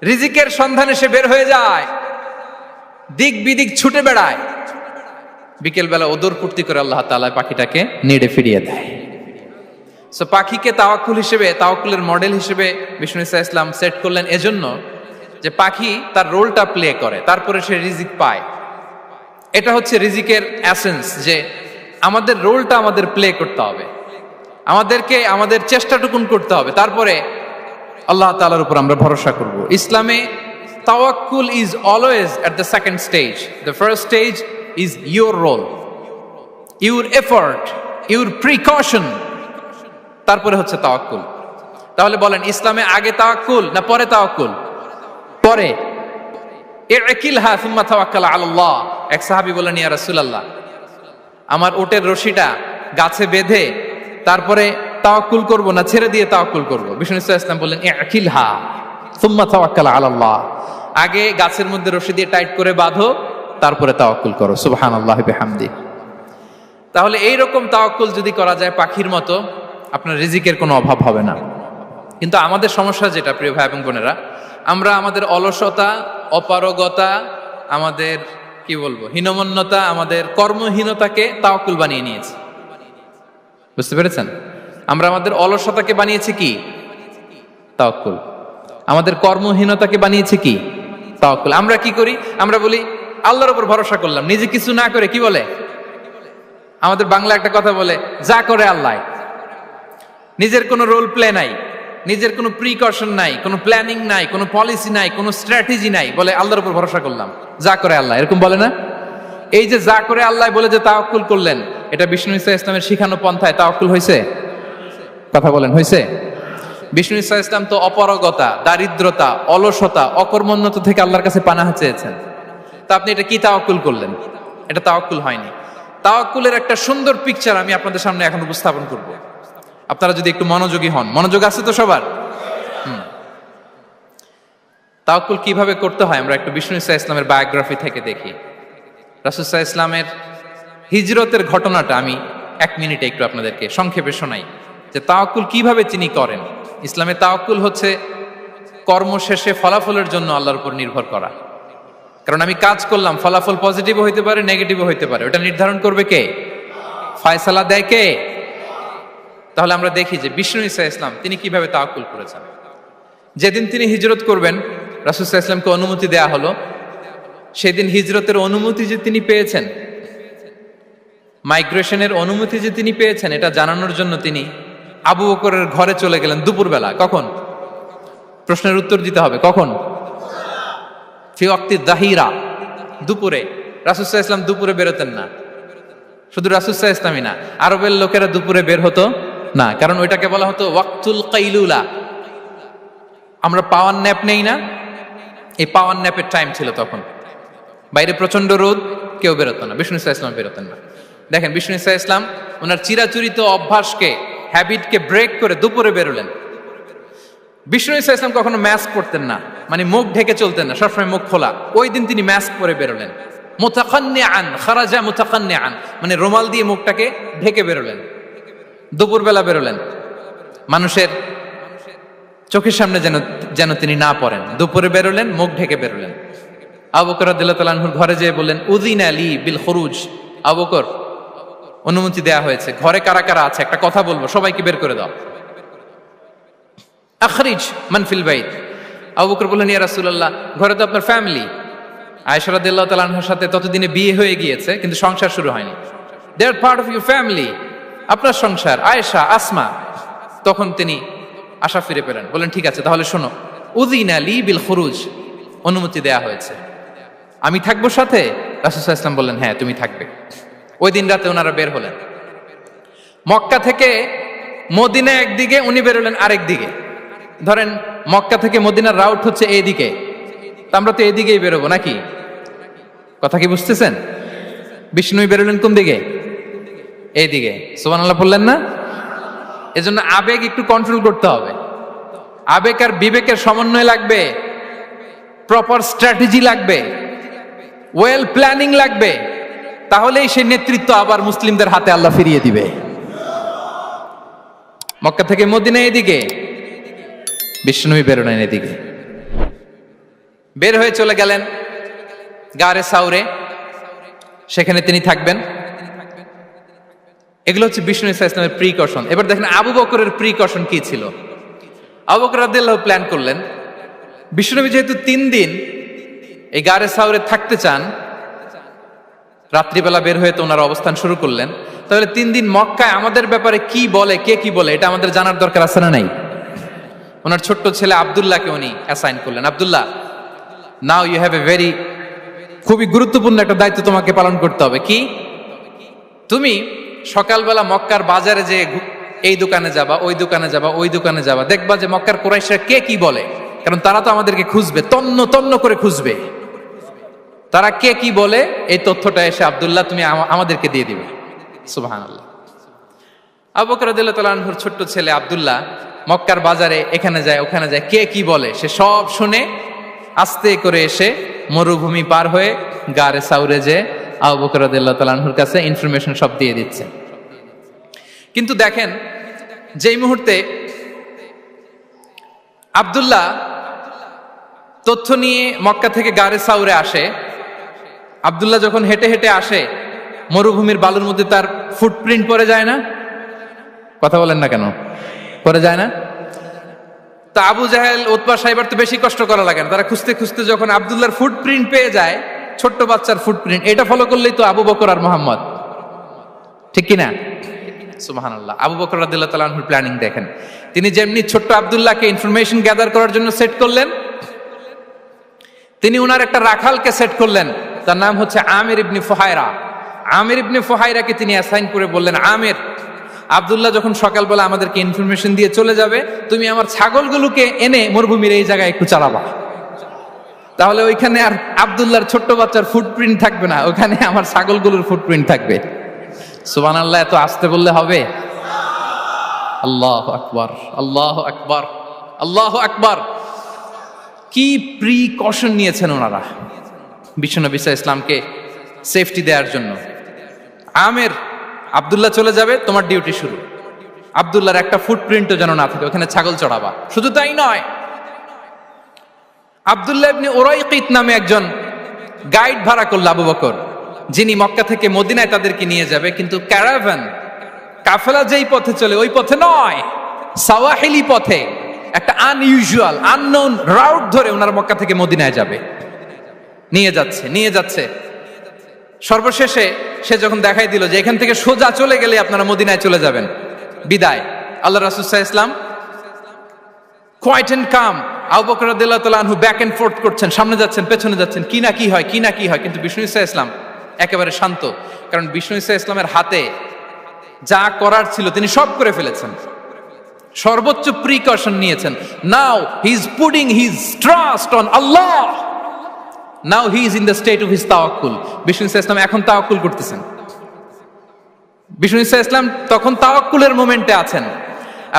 রিজিকের সন্ধানে সে বের হয়ে যায়, দিক বিদিক ছুটে বেড়ায়। বিকেল বেলা ওদর পূর্তি করে আল্লাহ তাআলা পাখিটাকে নিড়ে ফিরিয়ে দেয়। সো পাখিকে তাওয়াক্কুল হিসেবে, তাওয়াক্কুলের মডেল হিসেবে বিষ্ণু ইসা ইসলাম সেট করলেন এজন্য যে পাখি তার রোলটা প্লে করে, তারপরে সে রিজিক পায়। এটা হচ্ছে রিজিকের এসেন্স, যে আমাদের রোলটা আমাদের প্লে করতে হবে, আমাদেরকে আমাদের চেষ্টাটুকুন করতে হবে, তারপরে আল্লাহ তাআলার উপর আমরা ভরসা করব। ইসলামে তাওয়াক্কুল is always at the second stage. The first stage is your role, your effort, your precaution, তারপরে হচ্ছে তাওয়াক্কুল। তাহলে বলেন ইসলামে আগে তাওয়াক্কুল না পরে তাওয়াক্কুল? পরে। ইকিলহা সুম্মা তাওয়াক্কাল আলাল্লাহ। এক সাহাবী বলেন, ইয়া রাসূলুল্লাহ, আমার ওটের রশিটা গাছে বেঁধে তারপরে তাওয়াক্কুল করব না ছেড়ে দিয়ে তাওয়াক্কুল করব? বিষ্ণু সাল্লাল্লাহু আলাইহি ওয়াসাল্লাম বললেন, ইকিলহা সুম্মা তাওয়াক্কাল আলাল্লাহ। আগে গাছের মধ্যে রশি দিয়ে টাইট করে বাঁধো, তারপরে তাওয়াক্কুল করো। সুবহানাল্লাহি বিহামদি। তাহলে এই রকম তাওয়াক্কুল যদি করা যায় পাখির মতো, আপনার রিজিকের কোনো অভাব হবে না। কিন্তু আমাদের সমস্যা যেটা, প্রিয় ভাই এবং বোনেরা, আমরা আমাদের অলসতা, অপারগতা, আমাদের কি বলবো হীনমন্যতা, আমাদের কর্মহীনতাকে তাওয়াক্কুল বানিয়ে নিয়েছি। বুঝতে পেরেছেন? আমরা আমাদের অলসতাকে বানিয়েছি কি? তাওয়াক্কুল। আমাদের কর্মহীনতাকে বানিয়েছি কি? তাওয়াক্কুল। আমরা কি করি? আমরা বলি আল্লাহর উপর ভরসা করলাম, নিজে কিছু না করে। কি বলে? আমাদের বাংলা একটা কথা বলে, যা করে আল্লাহ। নিজের কোনো রোল প্লে নাই, নিজের কোনো প্রিকশন নাই, কোনো প্ল্যানিং নাই, কোনো পলিসি নাই, কোনো স্ট্র্যাটেজি নাই, বলে আল্লাহর উপর ভরসা করলাম, যা করে আল্লাহ। এরকম বলে না? এই যে যা করে আল্লাহ বলে যে তাওয়াক্কুল করলেন, এটা বিষ্ণু ইসা ইসলামের শিখানো পন্থায় তাওয়াক্কুল হয়েছে? কথা বলেন, হয়েছে? বিষ্ণু ইসা ইসলাম তো অপারগতা, দারিদ্রতা, অলসতা, অকর্মণ্যতা থেকে আল্লাহর কাছে পানাহ চেয়েছেন। তা আপনি এটা কি তাওয়াক্কুল করলেন? এটা তাওয়াক্কুল হয়নি। তাওয়াক্কুলের একটা সুন্দর পিকচার আমি আপনাদের সামনে এখন উপস্থাপন করব, আপনারা যদি একটু মনোযোগী হন। মনোযোগ আছে তো সবার? তাওয়াক্কুল কিভাবে করতে হয় আমরা একটু বিষ্ণু ইসা ইসলামের বায়োগ্রাফি থেকে দেখি। রাসূল সাল্লাল্লাহু আলাইহি ওয়াসাল্লামের হিজরতের ঘটনাটা আমি 1 মিনিটে একটু আপনাদেরকে সংক্ষেপে শোনাই, যে তাওয়াক্কুল কিভাবে তিনি করেন। ইসলামে তাওয়াক্কুল হচ্ছে কর্ম শেষে ফলাফলের জন্য আল্লাহর উপর নির্ভর করা। কারণ আমি কাজ করলাম, ফলাফল পজিটিভও হইতে পারে, নেগেটিভও হইতে পারে, ওটা নির্ধারণ করবে কে? ফয়সালা দেয় কে? তাহলে আমরা দেখি যে বিষ্ণু ইসা ইসলাম তিনি কিভাবে তাওয়াক্কুল করেছেন। যেদিন তিনি হিজরত করবেন, রাসূল সাল্লাল্লাহু আলাইহি ওয়াসাল্লামকে অনুমতি দেয়া হলো সেদিন হিজরতের অনুমতি যে তিনি পেয়েছেন, মাইগ্রেশনের অনুমতি যে তিনি পেয়েছেন, এটা জানানোর জন্য তিনি আবু বকরের ঘরে চলে গেলেন দুপুরবেলা। কখন? প্রশ্নের উত্তর দিতে হবে, কখন? ফি ওয়াক্তি যাহিরা, দুপুরে। রাসূল সাল্লাল্লাহু আলাইহি ওয়াসাল্লাম দুপুরে বেরোতেন না। শুধু রাসূল সাল্লাল্লাহু আলাইহি ওয়াসাল্লামই না, আরবের লোকেরা দুপুরে বের হতো না, কারণ ওইটাকে বলা হতো ওয়াক্তুল কাইলুলা। আমরা পাওয়ার ন্যাপ নেই না, এই পাওয়ার ন্যাপের টাইম ছিল তখন। বাইরে প্রচন্ড রোদ, কেউ বেরোতো না, বিষ্ণু সাল্লাল্লাহু আলাইহি ওয়াসাল্লাম বেরোতেন না। দেখেন, বিষ্ণু সাল্লাল্লাহু আলাইহি ওয়াসাল্লাম ওনার চিরাচরিত অভ্যাসকে, হ্যাবিটকে ব্রেক করে দুপুরে বেরোলেন। বিষ্ণু সাল্লাল্লাহু আলাইহি ওয়াসাল্লাম কখনো মাস্ক পরতেন না, মানে মুখ ঢেকে চলতেন না, সবসময় মুখ খোলা। ওই দিন তিনি মাস্ক পরে বেরোলেন। মুতাকান্নিআন, খারাজা মুতাকান্নিআন, মানে রুমাল দিয়ে মুখটাকে ঢেকে বেরোলেন, দুপুরবেলা বেরোলেন, মানুষের চোখের সামনে যেন তিনি না পড়েন। দুপুরে বেরোলেন, মুখ ঢেকে বেরোলেন। আবু বকর রাদিয়াল্লাহু তাআলা আনহুর ঘরে যেয়ে বললেন, উযিনা লি বিল খুরুজ। আবু বকর, অনুমতি দেয়া হয়েছে, ঘরে কারা কারা আছে একটা কথা বলবো, সবাইকে বের করে দাও। আখরিজ মান ফিল বাইত। আবু বকর বললেন, ইয়া রাসূলুল্লাহ, ঘরে তো আপনার ফ্যামিলি। আয়েশা রাদিয়াল্লাহু তাআলা আনহার সাথে ততদিনে বিয়ে হয়ে গিয়েছে, কিন্তু সংসার শুরু হয়নি। দে আর পার্ট অফ ইউর ফ্যামিলি, আপনার সংসার, আয়েশা, আসমা। তখন তিনি আশা ফিরে পেলেন, বললেন, ঠিক আছে, তাহলে শোনো, উযিনা লি বিল খুরুজ, অনুমতি দেয়া হয়েছে, আমি থাকবো সাথে? রাসূল সাল্লাল্লাহু আলাইহি ওয়াসাল্লাম বললেন, হ্যাঁ, তুমি থাকবে। ওই দিন রাতে ওনারা বের হলেন। মক্কা থেকে মদিনা একদিকে, উনি বেরোলেন আরেক দিকে। ধরেন মক্কা থেকে মদিনার রাউট হচ্ছে এইদিকে, আমরা তো এইদিকেই বেরোবো নাকি? কথা কি বুঝতেছেন? বিষ্ণু বেরোলেন কোন দিকে? এইদিকে। সুবহানাল্লাহ বললেন না? এজন্য আবেগ একটু কন্ট্রোল করতে হবে। আবেগ আর বিবেকের সমন্বয় লাগবে, প্রপার স্ট্র্যাটেজি লাগবে, ওয়েল প্ল্যানিং লাগবে, তাহলেই সেই নেতৃত্ব আবার মুসলিমদের হাতে আল্লাহ ফিরিয়ে দিবে। মক্কা থেকে মদিনা এদিকে, বিশ্বনবী বেরোলেন এদিকে। বের হয়ে চলে গেলেন গারে সাউরে, সেখানে তিনি থাকবেন। এগুলো হচ্ছে বিষ্ণু ইসলামের প্রিকশন। এবার দেখেন আবু বকরের প্রিকশন কি ছিল। আবু বকর রাদিয়াল্লাহু প্ল্যান করলেন, বিশ্বনবী যেহেতু 3 দিন এই গারে সাউরে থাকতে চান, রাত্রিবেলা বের হয়ে তো ওনার অবস্থান শুরু করলেন, তাহলে 3 দিন মক্কায় আমাদের ব্যাপারে কি বলে, কে কি বলে, এটা আমাদের জানার দরকার আছে না নাই? ওনার ছোট্ট ছেলে আব্দুল্লাহকে উনি অ্যাসাইন করলেন। Abdullah, now you have a very, খুবই গুরুত্বপূর্ণ একটা দায়িত্ব তোমাকে পালন করতে হবে। কি? তুমি সকালবেলা মক্কার বাজারে যে এই দোকানে যাবা, ওই দোকানে যাবা, ওই দোকানে যাবা, দেখবা যে মক্কার কুরাইশরা কে কি বলে, কারণ তারা তো আমাদেরকে খুঁজবে, তন্ন তন্ন করে খুঁজবে। তারা কে কি বলে এই তথ্যটা এসে আব্দুল্লাহ তুমি আমাদেরকে দিয়ে দিবে। সুবহানাল্লাহ। আবু বকর রাদিয়াল্লাহু তাআলা আনহুর ছোট্ট ছেলে আব্দুল্লাহ মক্কার বাজারে এখানে যায় ওখানে যায়, কে কি বলে সে সব শুনে আস্তে করে এসে মরুভূমি পার হয়ে গারে সাউরে যে আবু বকর রাদিয়াল্লাহু তাআলা আনহুর কাছে ইনফরমেশন সব দিয়ে দিচ্ছে। কিন্তু দেখেন, যেই মুহূর্তে আব্দুল্লাহ তথ্য নিয়ে মক্কা থেকে গারে সাউরে আসে, আব্দুল্লাহ যখন হেঁটে হেঁটে আসে, মরুভূমির বালুর মধ্যে তার ফুটপ্রিন্ট পড়ে যায় না? কথা বলেন না কেন? পড়ে যায় না? তা আবু জাহেল, উতবা সাইবার তো বেশি কষ্ট করা লাগে না, তারা খুঁজতে খুঁজতে যখন আব্দুল্লাহর ফুটপ্রিন্ট পেয়ে যায়, ছোট্ট বাচ্চার ফুটপ্রিন্ট, এটা ফলো করলেই তো আবু বকর আর মুহাম্মদ, ঠিক কিনা? সুবহানাল্লাহ। আবু বকর রাদিয়াল্লাহু তাআলা আনহুর প্ল্যানিং দেখেন, তিনি যেমনি ছোট্ট আব্দুল্লাহকে ইনফরমেশন গ্যাদার করার জন্য সেট করলেন, তিনি উনার একটা রাখালকে সেট করলেন, তার নাম হচ্ছে আমির ইবনে ফুহায়রা। আমির ইবনে ফুহায়রাকে তিনি অ্যাসাইন করে বললেন, আমির, আব্দুল্লাহ যখন সকালবেলা আমাদেরকে ইনফরমেশন দিয়ে চলে যাবে, তুমি আমার ছাগলগুলোকে এনে মরুভূমির এই জায়গায় একটু চালাবা, তাহলে ওইখানে আর আব্দুল্লাহর ছোট্ট বাচ্চার ফুটপ্রিন্ট থাকবে না, ওখানে আমার ছাগলগুলোর ফুটপ্রিন্ট থাকবে। সুবহানাল্লাহ। এত আসতে বললে হবে? আল্লাহু আকবার, আল্লাহু আকবার, আল্লাহু আকবার। কি প্রিকশন নিয়েছেন ওনারা বিশ্বনবী সাল্লাল্লাহু আলাইহি ইসলামকে সেফটি দেওয়ার জন্য। আমির, আব্দুল্লাহ চলে যাবে, তোমার ডিউটি শুরু, আব্দুল্লাহর একটা ফুটপ্রিন্টও যেন না থাকে, ওখানে ছাগল চড়াবা। শুধু তাই নয়, আব্দুল্লাহ ইবনে উরাইকিত নামে একজন গাইড ভাড়া করল আবু বকর, যিনি মক্কা থেকে মদিনায় তাদেরকে নিয়ে যাবে, কিন্তু ক্যারাভান, কাফেলা যেই পথে চলে ওই পথে নয়, সাওয়াহিলি পথে, একটা আনইউজুয়াল আননোন রাউট ধরে ওনারা মক্কা থেকে মদিনায় যাবে। নিয়ে যাচ্ছে। সর্বশেষে সে যখন দেখাই দিল যে এখান থেকে সোজা চলে গেলে আপনারা মদিনায় চলে যাবেন, বিদায়। আল্লাহ রাসূল সাল্লাল্লাহু আলাইহি ওয়াসাল্লাম কোয়াইট এন্ড কাম, আবু বকর রাদিয়াল্লাহু তাআলা আনহু ব্যাক এন্ড ফোর্থ করছেন, সামনে যাচ্ছেন পেছনে যাচ্ছেন, কি না কি হয়। কিন্তু বিষ্ণু সাল্লাল্লাহু আলাইহি ওয়াসাল্লাম একেবারে শান্ত, কারণ বিষ্ণু সাল্লাল্লাহু আলাইহি ওয়াসাল্লামের হাতে যা করার ছিল তিনি সব করে ফেলেছেন, সর্বোচ্চ প্রিকশন নিয়েছেন। Now he is putting his trust on Allah, now he is in the state of his তাওয়াক্কুল। বিষ্ণু সাল্লাল্লাহু আলাইহি ওয়াসাল্লাম এখন তাওয়াক্কুল করতেছেন। বিষ্ণু সাল্লাল্লাহু আলাইহি ওয়াসাল্লাম তখন তাওয়াক্কুলের মোমেন্টে আছেন।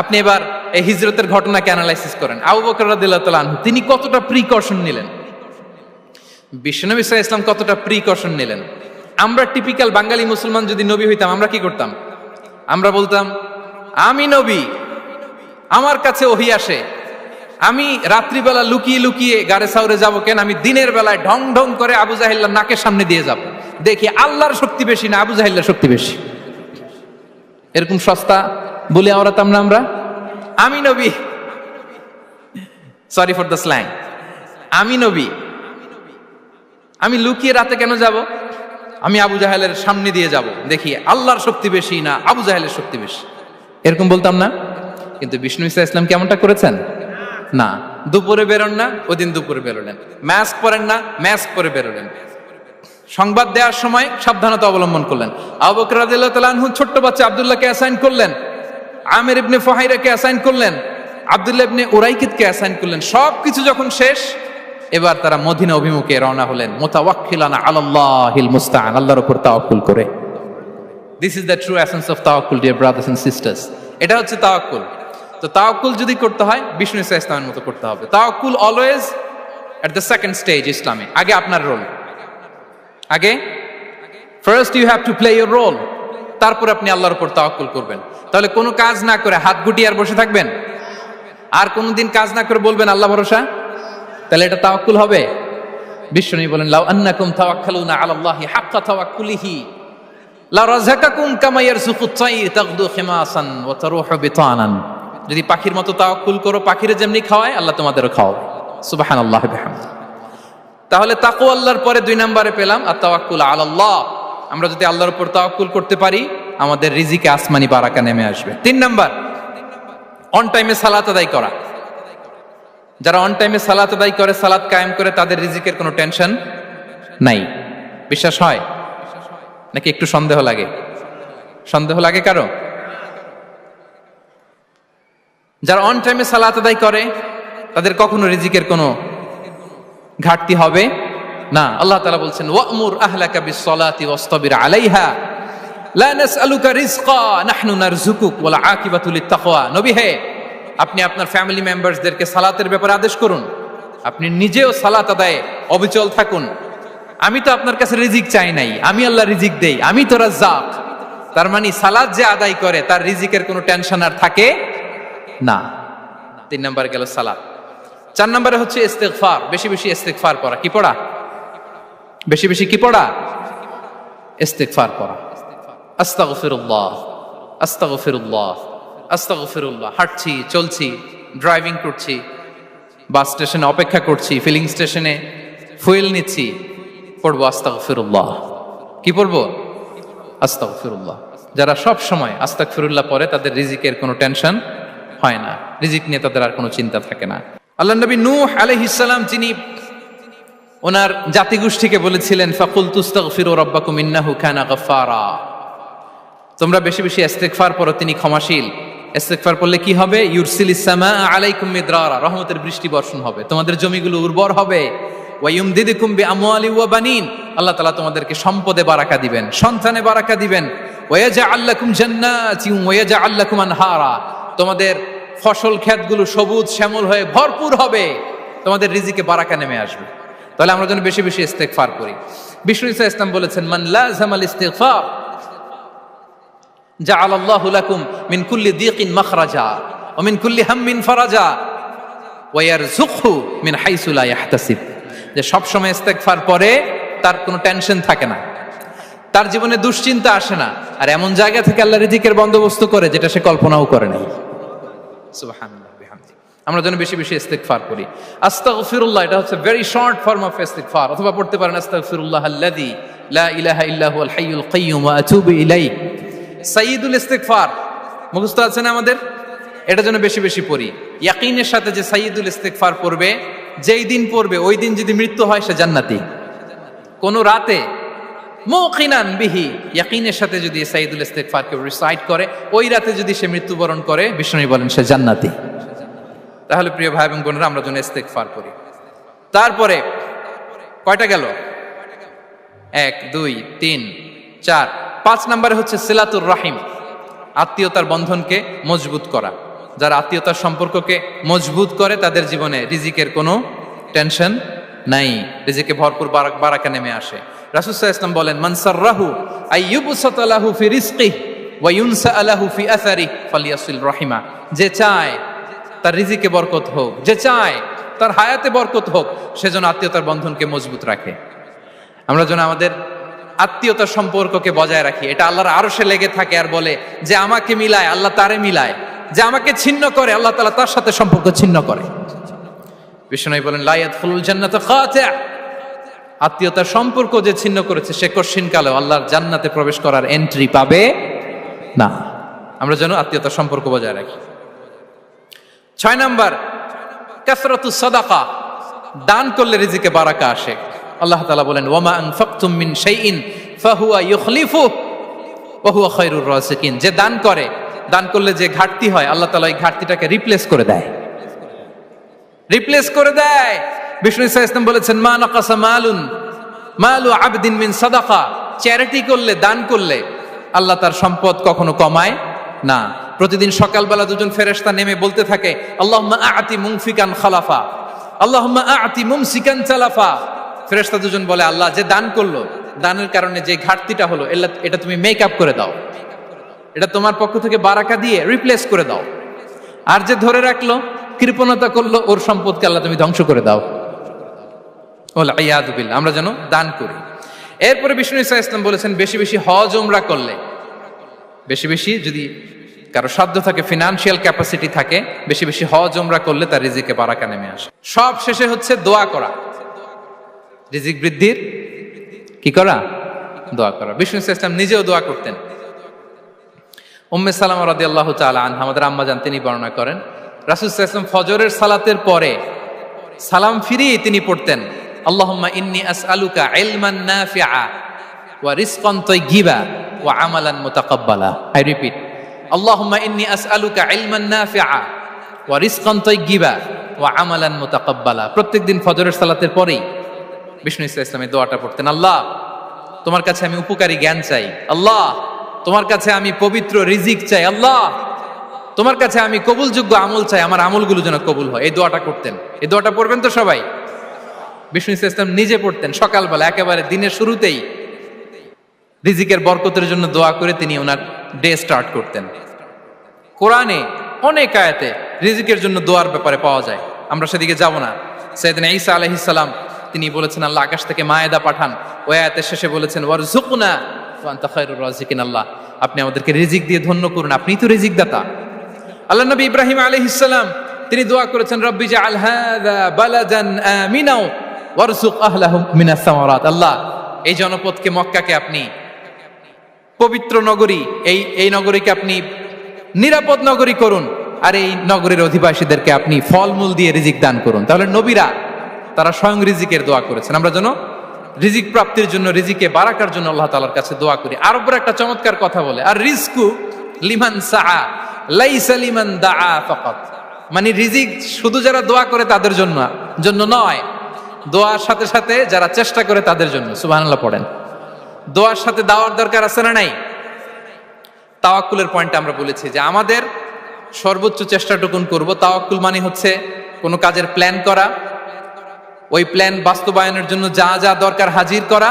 আপনি এবার এই হিজরতের ঘটনাকে অ্যানালাইসিস করেন। আবু বকর রাদিয়াল্লাহু তাআলা আনহু তিনি কতটা প্রিকশন নিলেন, বিশ্বনবী সাল্লাল্লাহু আলাইহি ওয়াসাল্লাম কতটা প্রিকশন নিলেন। আমরা টিপিক্যাল বাঙালি মুসলমান যদি নবী হইতাম আমরা কি করতাম? আমরা বলতাম আমি নবী, আমার কাছে ওহী আসে, আমি রাত্রিবেলা লুকিয়ে লুকিয়ে গারে সাউরে যাব কেন, আমি দিনের বেলায় ঢং ঢং করে আবু জাহেলের নাকের সামনে দিয়ে যাব, দেখি আল্লাহর শক্তি বেশি না আবু জাহেলের শক্তি বেশি। এরকম সস্তা বলে আওড়াতাম না আমরা, আমি নবী, সরি ফর দ্য স্ল্যাং, আমি নবী, আমি লুকিয়ে রাতে কেন যাব, আমি আবু জাহেলের সামনে দিয়ে যাব, দেখি আল্লাহর শক্তি বেশি না আবু জাহেলের শক্তি বেশি, এরকম বলতাম না। কিন্তু বিষ্ণু ঈসা ইসলাম কেমনটা করেছেন? না, দুপুরে বেরোন না, ওই দিন দুপুরে বেরোলেন। মাস্ক পরেন না, মাস্ক পরে বেরোলেন। সংবাদ দেওয়ার সময় সাবধানতা অবলম্বন করলেন। আবু বকর রাদিয়াল্লাহু তাআলা আনহু ছোট্ট বাচ্চা আব্দুল্লাহকে অ্যাসাইন করলেন, আমির ইবনে ফুহাইরাকে অ্যাসাইন করলেন, আব্দুল্লাহ ইবনে উরাইকিতকে অ্যাসাইন করলেন। সবকিছু যখন শেষ, এবার তারা মদিনা অভিমুখে রওনা হলেন, মুতাওয়াক্কিলানা আলাল্লাহিল মুস্তাআন, আল্লাহর উপর তাওয়াক্কুল করে। This is the true essence of তাওয়াক্কুল, ডিয়ার ব্রাদার্স এন্ড সিস্টার্স। এটা হচ্ছে তাওয়াক্কুল। তো তাওয়াক্কুল যদি করতে হয় বিষ্ণু ঈসা ইসলামের মতো করতে হবে। তাওয়াক্কুল always at the second stage ইসলামে। আগে আপনার রোল, আগে first you have to play your role, তারপর আপনি আল্লাহর উপর তাওয়াক্কুল করবেন। তাহলে কোনো কাজ না করে হাত গুটিয়ে আর বসে থাকবেন, আর কোনোদিন কাজ না করে বলবেন আল্লাহ ভরসা, তাহলে এটা তাওয়াক্কুল হবে? বিশ্বনবী বলেন লাউ আন্নাকুম তাওয়াক্কালুনা আলাল্লাহি হাক্কা তাওয়াক্কুলিহি লা রাযাকাকুম কামা ইয়ারযুকুত তায়র তাগদু খিমাসান ওয়া তারুহু বিতানান। যদি পাখির মতো তাওয়াক্কুল করো, পাখিরে যেমনি খাওয়ায় আল্লাহ তোমাদেরও খাওয়াবে। সুবহানাল্লাহি ওয়া বিহামদিহি। তাহলে তাকওয়া আল্লাহর পরে 2 নম্বরে পেলাম আর তাওয়াক্কুল আলাল্লাহ। আমরা যদি আল্লাহর উপর তাওয়াক্কুল করতে পারি, আমাদের রিজিকে আসমানি বারাকা নেমে আসবে। 3 নাম্বার, অন টাইমে সালাত আদায় করা। যারা অন টাইমে সালাত আদায় করে, সালাত কায়েম করে, তাদের রিজিকের কোনো টেনশন নাই। বিশ্বাস হয় নাকি একটু সন্দেহ লাগে? সন্দেহ লাগে কারো? যারা অন টাইমে সালাত আদায় করে তাদের কখনো রিজিকের কোনো ঘাটতি হবে না। আল্লাহ তাআলা বলছেন ওয়া'মুর আহলাকা বিস-সালাতি ওয়াসতাবির আলাইহা লা নাসআলুকা রিজকা নাহনু নারযুকুক ওয়াল আকিবাতু লিত-তাকওয়া। নবী হে, আপনি আপনার ফ্যামিলি মেম্বারসদেরকে সালাতের ব্যাপারে আদেশ করুন, আপনি নিজেও সালাত আদায়ে অবিচল থাকুন। আমি তো আপনার কাছে রিজিক চাই নাই, আমি আল্লাহ রিজিক দেই, আমি তো রাজ্জাক। তার মানে সালাত যে আদায় করে তার রিজিকের কোনো টেনশন আর থাকে না। 3 নম্বরে গেল সালাত। 4 নম্বরে হচ্ছে ইস্তিগফার, বেশি বেশি ইস্তিগফার পড়া। কি পড়া? বেশি বেশি কি পড়া? ইস্তিগফার পড়া। আস্তাগফিরুল্লাহ, আস্তাগফিরুল্লাহ, আস্তাগফিরুল্লাহ। হাঁটছি, চলছি, ড্রাইভিং করছি, বাস স্টেশনে অপেক্ষা করছি, ফিলিং স্টেশনে ফুয়েল নিচ্ছি, পড়বো আস্তাগফিরুল্লাহ। কি পড়বো? আস্তাগফিরুল্লাহ। যারা সব সময় আস্তাগফিরুল্লাহ পড়ে তাদের রিজিকের কোনো টেনশন হয় না, রিজিক নিয়ে তাদের আর কোনো চিন্তা থাকে না। আল্লাহ নবী নূহ আলাইহিস সালাম তিনি ওনার জাতিগোষ্ঠীকে বলেছিলেন ফাকুলতু আস্তাগফিরু রাব্বাকুম ইন্নাহু কানা গাফফারা। তোমরা বেশি বেশি ইস্তিগফার পড়ো, তিনি ক্ষমাশীল। ইস্তিগফার পড়লে কি হবে? ইউরসিলিস সামা আলাইকুম মিদরারা, রহমতের বৃষ্টি বর্ষণ হবে, তোমাদের জমিগুলো উর্বর হবে। ওয়া ইউমদিদুকুম বিআমওয়ালি ওয়া বানিন, আল্লাহ তাআলা তোমাদেরকে সম্পদে বারাকা দিবেন, সন্তানে বারাকা দিবেন। ওয়া ইয়াজআল লাকুম জান্নাতিন ওয়া ইয়াজআল লাকুম আনহারা, তোমাদের ফসল ক্ষেতগুলো সবুজ শ্যামল হয়ে ভরপুর হবে, তোমাদের রিজিকে বারাকা নেমে আসবে। তাহলে আমরা যেন বেশি বেশি ইস্তিগফার করি। বিষ্ণু ঈসা ইসলাম বলেছেন মান লাযামাল ইস্তিগফার জাআলাল্লাহু লাকুম মিন কুল্লি দিকিন মাখরাজা ওয়া মিন কুল্লি হাম্মিন ফারাজা ওয়া ইয়ারযুকহু মিন হাইসু লা ইয়াহতাসিব। যে সব সময় ইস্তিগফার পরে তার কোনো টেনশন থাকে না, তার জীবনে দুশ্চিন্তা আসে না, আর এমন জায়গা থেকে আল্লাহ রিজিকের বন্দোবস্ত করে যেটা সে কল্পনাও করে নাই। সুবহানাল্লাহ বিহামদিহি। আমরা যেন বেশি বেশি ইস্তিগফার করি। আস্তাগফিরুল্লাহ, এটা হচ্ছে ভেরি শর্ট ফর্ম অফ ইস্তিগফার। অথবা পড়তে পারেন আস্তাগফিরুল্লাহ আল্লাযী লা ইলাহা ইল্লা হুয়াল হাইয়ুল কাইয়্যুম ওয়া আতুবু ইলাইহি। সাইয়্যিদুল ইস্তিগফার মুখস্থ আছে না আমাদের? এটা যেন বেশি বেশি পড়ি। ইয়াকিনের সাথে যে সাইয়্যিদুল ইস্তিগফার পড়বে, যেই দিন পড়বে ওই দিন যদি মৃত্যু হয় সে জান্নাতি। কোন রাতে মুকিনান বিহি, ইয়াকিনের সাথে যদি সাইয়্যিদুল ইস্তিগফারকে রিসাইট করে, ওই রাতে যদি সে মৃত্যুবরণ করে, বিষ্ণু বলেন সে জান্নাতি। তাহলে প্রিয় ভাই এবং বোনেরা, আমরা যেন ইস্তিগফার করি। তারপরে কয়টা গেল? 1 2 3 4 5 নম্বরে হচ্ছে সিলাতুর রাহিম, আত্মীয়তার বন্ধনকে মজবুত করা। যারা আত্মীয়তার সম্পর্ককে মজবুত করে তাদের জীবনে রিজিকের কোনো টেনশন নাই, রিজিকে ভরপুর বারাকা নেমে আসে। রাসূল সাল্লাল্লাহু আলাইহি ওয়াসাল্লাম বলেন, মান সাররাহু আইয়ুবসাতা লাহু ফি রিজকিহি ওয়া ইউনসা লাহু ফি আসারিহি ফালিয়াসিল রাহিমা। যে চায় তার রিজিকে বরকত হোক, যে চায় তার হায়াতে বরকত হোক, সেজন্য আত্মীয়তার বন্ধনকে মজবুত রাখে। আমরা যেন আমাদের আত্মীয়তার সম্পর্ককে বজায় রাখি। এটা আল্লাহর আরশে লেগে থাকে আর বলে যে আমাকে মিলায় আল্লাহ তারে মিলায়, যে আমাকে ছিন্ন করে আল্লাহ তাআলা তার সাথে সম্পর্ক ছিন্ন করে। বিষ্ণু বলেন, লা ইয়াদখুলুল জান্নাতা খাতি', আত্মীয়তার সম্পর্ক যে ছিন্ন করেছে সে কশিনকালেও আল্লাহর জান্নাতে প্রবেশ করার এন্ট্রি পাবে না। আমরা যেন আত্মীয়তার সম্পর্ক বজায় রাখি। 6 নাম্বার, কাসরাতুস সাদাকা, দান করলে রিজিকে বারাকা আসে। আল্লাহ তাআলা বলেন, ওয়ামা আনফাকতুম মিন শাইইন ফাহুয়া ইউখলিফুহু ওয়া হুয়া খায়রুর রাযিকিন। যে দান করে, দান করলে যে ঘাটতি হয় আল্লাহ তাআলা এই ঘাটতিটাকে রিপ্লেস করে দেয়, রিপ্লেস করে দেয়। বিষ্ণু সাল্লাল্লাহু আলাইহি ওয়াসাল্লাম বলেছেন, মা নাকাসা মালু আবদিন মিন সাদাকা, চ্যারিটি করলে, দান করলে আল্লাহ তার সম্পদ কখনো কমায় না। প্রতিদিন সকালবেলা দুজন ফেরেশতা নেমে বলতে থাকে, আল্লাহুম্মা আ'তি মুনফিকান খালাফা, আল্লাহুম্মা আ'তি মুমসিকান চালাফা। ফেরেশতা দুজন বলে, আল্লাহ যে দান করলো, দানের কারণে যে ঘাটতিটা হলো এটা তুমি মেক আপ করে দাও, এটা তোমার পক্ষ থেকে বারাকা দিয়ে রিপ্লেস করে দাও। আর যে ধরে রাখলো, কৃপণতা করলো, ওর সম্পদকে আল্লাহ তুমি ধ্বংস করে দাও। ওয়াল ইয়াদু বিল্লাহ। আমরা যেন দান করি। এরপরে বিষ্ণু সাল্লাল্লাহু আলাইহি ওয়াসাল্লাম বলেছেন, বেশি বেশি হজ উমরা করলে, বেশি বেশি যদি কারো সাধ্য থাকে, ফিনান্সিয়াল ক্যাপাসিটি থাকে, বেশি বেশি হজ উমরা করলে তার রিজিকে বারাকা নেমে আসে। সব শেষে হচ্ছে দোয়া করা, রিজিক বৃদ্ধির কি করা? দোয়া করা। বিষ্ণু সাল্লাল্লাহু আলাইহি ওয়াসাল্লাম নিজেও দোয়া করতেন। উম্মে সালামা রাদিয়াল্লাহু তাআলা আনহা, আমাদের আম্মা জান, তিনি বর্ণনা করেন, রাসূল সাল্লাল্লাহু আলাইহি ওয়াসাল্লাম ফজরের সালাতের পরে সালাম ফিরিয়ে তিনি পড়তেন, আল্লাহুম্মা ইন্নী আসআলুকা ইলমান নাফিআ ওয়া রিজকান তাইয়্যিবা ওয়া আমালান মুতাকাব্বালা। আই রিপিট, আল্লাহুম্মা ইন্নী আসআলুকা ইলমান নাফিআ ওয়া রিজকান তাইয়্যিবা ওয়া আমালান মুতাকাব্বালা। প্রত্যেকদিন ফজরের সালাতের পরেই বিষ্ণু ইসলাম এই দোয়াটা পড়তেন, আল্লাহ তোমার কাছে আমি উপকারী জ্ঞান চাই, আল্লাহ তোমার কাছে আমি পবিত্র রিজিক চাই, আল্লাহ তোমার কাছে আমি কবুলযোগ্য আমল চাই, আমার আমলগুলো যেন কবুল হয়। এই দোয়াটা করতেন। এই দোয়াটা পড়বেন তো সবাই। বিষ্ণু ইসলাম নিজে পড়তেন সকালবেলা, একেবারে দিনের শুরুতেই রিজিকের বরকতের জন্য দোয়া করে তিনি ওনার ডে স্টার্ট করতেন। কোরআনে অনেক আয়াতে রিজিকের জন্য দোয়ার ব্যাপারে পাওয়া যায়, আমরা সেদিকে যাব না। সাইয়েদনা ঈসা আলাইহিস সালাম তিনি বলেছেন, আল্লাহ আকাশ থেকে মায়েদা পাঠান। ওই আয়াতের শেষে বলেছেন, ওয়ারযুকনা ওয়া আনতা খায়রুর রাযিকিন, আল্লাহ আপনি আমাদেরকে রিজিক দিয়ে ধন্য করুন, আপনিই তো রিজিক দাতা। আল্লাহ নবী ইব্রাহিম আলাইহিস সালাম তিনি দোয়া করেছেন, রব্বি জাআল হাযা বালাদান আমিনা ওয়ারযুক আহলাহু মিনাস সামারাত, আল্লাহ এই জনপদকে, মক্কাকে আপনি পবিত্র নগরী, এই নগরীকে আপনি নিরাপদ নগরী করুন, আর এই নগরীর অধিবাসীদেরকে আপনি ফলমূল দিয়ে রিজিক দান করুন। তাহলে নবীরা তারা স্বয়ং রিজিকের দোয়া করেছেন। আমরা যেন রিজিক প্রাপ্তির জন্য, রিজিকে বারাকার জন্য আল্লাহ তাআলার কাছে দোয়া করি। আর উপর একটা চমৎকার কথা বলে, আর রিজকু লিমান সাআ লাইসা লিমান দাআ ফাকাত, মানে রিজিক শুধু যারা দোয়া করে তাদের জন্য নয়, দোয়ার সাথে সাথে যারা চেষ্টা করে তাদের জন্য। সুবহানাল্লাহ পড়েন। দোয়ার সাথে দাওয়ার দরকার আছে না নাই? তাওয়াক্কুলের পয়েন্টটা আমরা বলেছি যে আমাদের সর্বোচ্চ চেষ্টাটুকুন করব। তাওয়াক্কুল মানে হচ্ছে কোনো কাজের প্ল্যান করা, ওই প্ল্যান বাস্তবায়নের জন্য যা যা দরকার হাজির করা,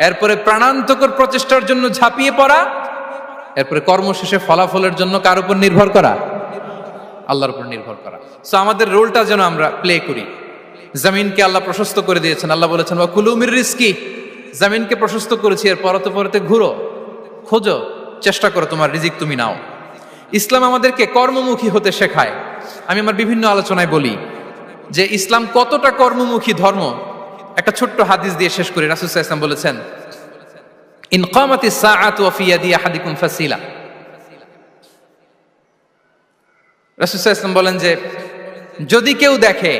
এরপরে প্রাণান্তকর প্রচেষ্টার জন্য ঝাঁপিয়ে পড়া, এরপরে কর্মশেষে ফলাফলের জন্য কার উপর নির্ভর করা? আল্লাহর উপর নির্ভর করা। সো আমাদের রোলটা যেন আমরা প্লে করি। জমিনকে আল্লাহ প্রশস্ত করে দিয়েছেন, আল্লাহ বলেছেন ওয়া কুলু মির রিজকি, জমিনকে প্রশস্ত করেছি, এর পরতে পরতে ঘুরো, খোঁজো, চেষ্টা করো তোমার রিজিক তুমি নাও। ইসলাম আমাদেরকে কর্মমুখী হতে শেখায়। আমি আমার বিভিন্ন আলোচনায় বলি যে ইসলাম কতটা কর্মমুখী ধর্ম। একটা ছোট্ট হাদিস দিয়ে শেষ করি। রাসূল সাল্লাল্লাহু আলাইহি ওয়াসাল্লাম বলেছেন, ইন কামাতিস সাআতু ওয়া ফি ইয়াদি আহাদিকুম ফাসিলা। রাসূল সাল্লাল্লাহু আলাইহি ওয়াসাল্লাম বলেন যে যদি কেউ দেখে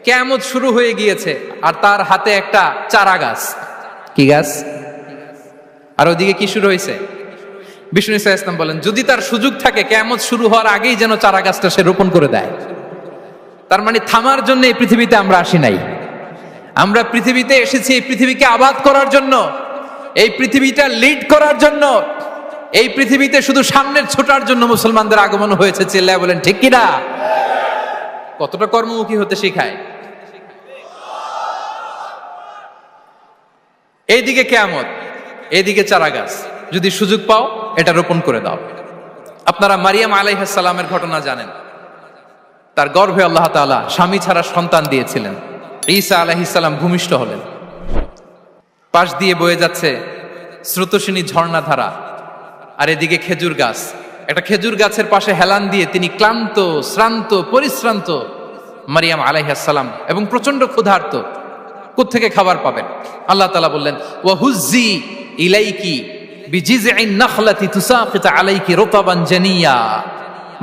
কিয়ামত শুরু হয়ে গিয়েছে আর তার হাতে একটা চারা গাছ, কি গাছ, আর ওদিকে কি শুরু হয়েছে, বিষ্ণু সাল্লাল্লাহু আলাইহি ওয়াসাল্লাম বলেন যদি তার সুযোগ থাকে কিয়ামত শুরু হওয়ার আগেই যেন চারা গাছটা সে রোপণ করে দেয়। তার মানে থামার জন্য এই পৃথিবীতে আমরা আসি নাই। আমরা পৃথিবীতে এসেছি এই পৃথিবীকে আবাদ করার জন্য, এই পৃথিবীটা লিড করার জন্য। এই পৃথিবীতে শুধু সামনের ছোটার জন্য মুসলমানদের আগমন হয়েছে। চিল্লায় বলেন ঠিক কিনা? কতটা কর্মমুখী হতে শেখায়। এইদিকে কিয়ামত, এইদিকে চারা গাছ, যদি সুযোগ পাও এটা রোপণ করে দাও। আপনারা মারিয়াম আলাইহিস সালামের ঘটনা জানেন। তার গর্ভে আল্লাহ তাআলা স্বামী ছাড়া সন্তান দিয়েছিলেন। ঈসা আলাইহিস সালাম ভূমিষ্ঠ হলেন। পাশ দিয়ে বয়ে যাচ্ছে স্রোতস্বিনী ঝর্ণাধারা, আর এদিকে খেজুর গাছ। একটা খেজুর গাছের পাশে হেলান দিয়ে তিনি ক্লান্ত, শ্রান্ত, পরিশ্রান্ত মারিয়াম আলাইহিস সালাম, এবং প্রচন্ড ক্ষুধার্ত। কোত্থেকে খাবার পাবেন? আল্লাহ তাআলা বললেন, ওয়া হুজ্জি ইলাইকি বিজিযইন নাখলাতি তুসাকিত আলাইকি রুতাবান জানিয়া।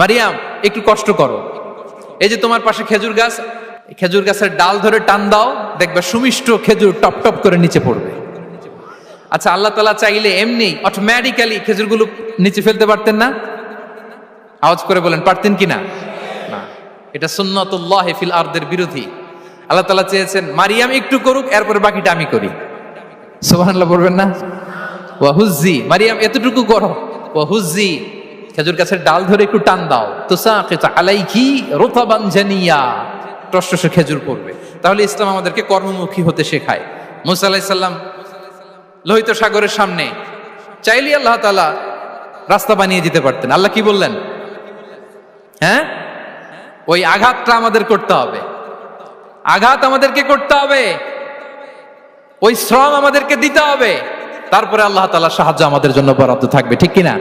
মারিয়াম, একটু কষ্ট করো। এই যে তোমার পাশে খেজুর গাছ, খেজুর গাছের ডাল ধরে টান দাও, দেখবে সুমিষ্ট খেজুর টপ টপ করে নিচে পড়বে। আচ্ছা, আল্লাহ তাআলা চাইলে এমনি অটোমেটিক্যালি খেজুরগুলো নিচে ফেলতে পারতেন না? আওয়াজ করে বলেন, পারতেন কিনা? না, এটা সুন্নাতুল্লাহ ফিল আরদের বিরোধী। আল্লাহ তাআলা চেয়েছেন মারিয়াম একটু করুক, এরপরে বাকিটা আমি করি। সুবহানাল্লাহ বলবেন না? ওয়া হুজ্জি, মারিয়াম এতটুকু করো। ওয়া হুজ্জি, খেজুর গাছের ডাল ধরে একটু টান দাও, তুসাকিত আলাইকি রুতাবান জানিয়া, টসটসে খেজুর পড়বে। তাহলে ইসলাম আমাদেরকে কর্মমুখী হতে শেখায়। মুসা আলাইহিস সালাম লোহিত সাগরের সামনে চাইলে আল্লাহ তাআলা রাস্তা বানিয়ে দিতে পারতেন। আল্লাহ কি বললেন? হ্যাঁ, ওই আঘাতটা আমাদের করতে হবে, আঘাত আমাদেরকে করতে হবে, ওই শ্রম আমাদেরকে দিতে হবে, তারপরে আল্লাহ তাআলার সাহায্য আমাদের জন্য বরাদ্দ থাকবে। ঠিক কিনা?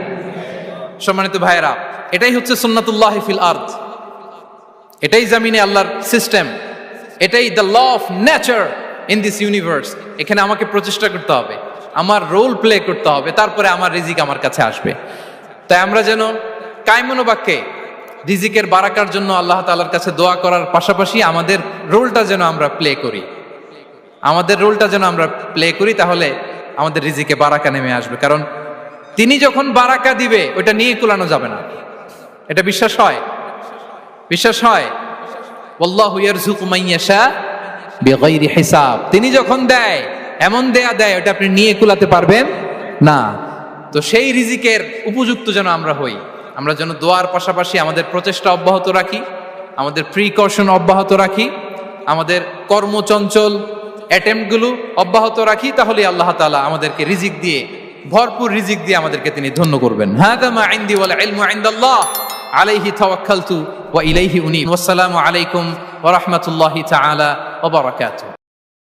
সম্মানিত ভাইয়েরা, এটাই হচ্ছে সুন্নাতুল্লাহ ফিল আরদ। এটাই জামিনে আল্লাহর সিস্টেম, এটাই the law of nature in this universe. এখানে আমাকে প্রচেষ্টা করতে হবে, আমার রোল প্লে করতে হবে, তারপরে আমার রিজিক আমার কাছে আসবে। তাই আমরা যেন কায়মনোবাক্যে রিজিকের বারাকার জন্য আল্লাহ তাআলার কাছে দোয়া করার পাশাপাশি আমাদের রোলটা যেন আমরা প্লে করি, আমাদের রোলটা যেন আমরা প্লে করি, তাহলে আমাদের রিজিকে বারাকা নেমে আসবে। কারণ তিনি যখন বারাকা দিবে ওইটা নিয়ে কুলানো যাবে না। এটা বিশ্বাস হয়? বিশ্বাস হয়? ওয়াল্লাহু ইয়ারযুকু মান ইয়াশা বিগাইরি হিসাব। তিনি যখন দেয় এমন দেয়া দেয় ওটা আপনি নিয়ে কুলাতে পারবেন না। তো সেই রিজিকের উপযুক্ত যেন আমরা হই। আমরা যেন দোয়ার পাশাপাশি আমাদের প্রচেষ্টা অব্যাহত রাখি, আমাদের প্রিকশন অব্যাহত রাখি, আমাদের কর্মচঞ্চল অ্যাটেম্পটগুলো অব্যাহত রাখি, তাহলে আল্লাহ তাআলা আমাদেরকে রিজিক দিয়ে, ভরপুর রিজিক দিয়ে আমাদেরকে তিনি ধন্য করবেন। হাযা মা ইনদি ওয়াল ইলমু ইনদাল্লাহ আলাইহি তাওয়াক্কালতু ওয়া ইলাইহি উনীব। ওয়াসসালামু আলাইকুম ওয়া রাহমাতুল্লাহি তাআলা ওয়া বারাকাতুহু।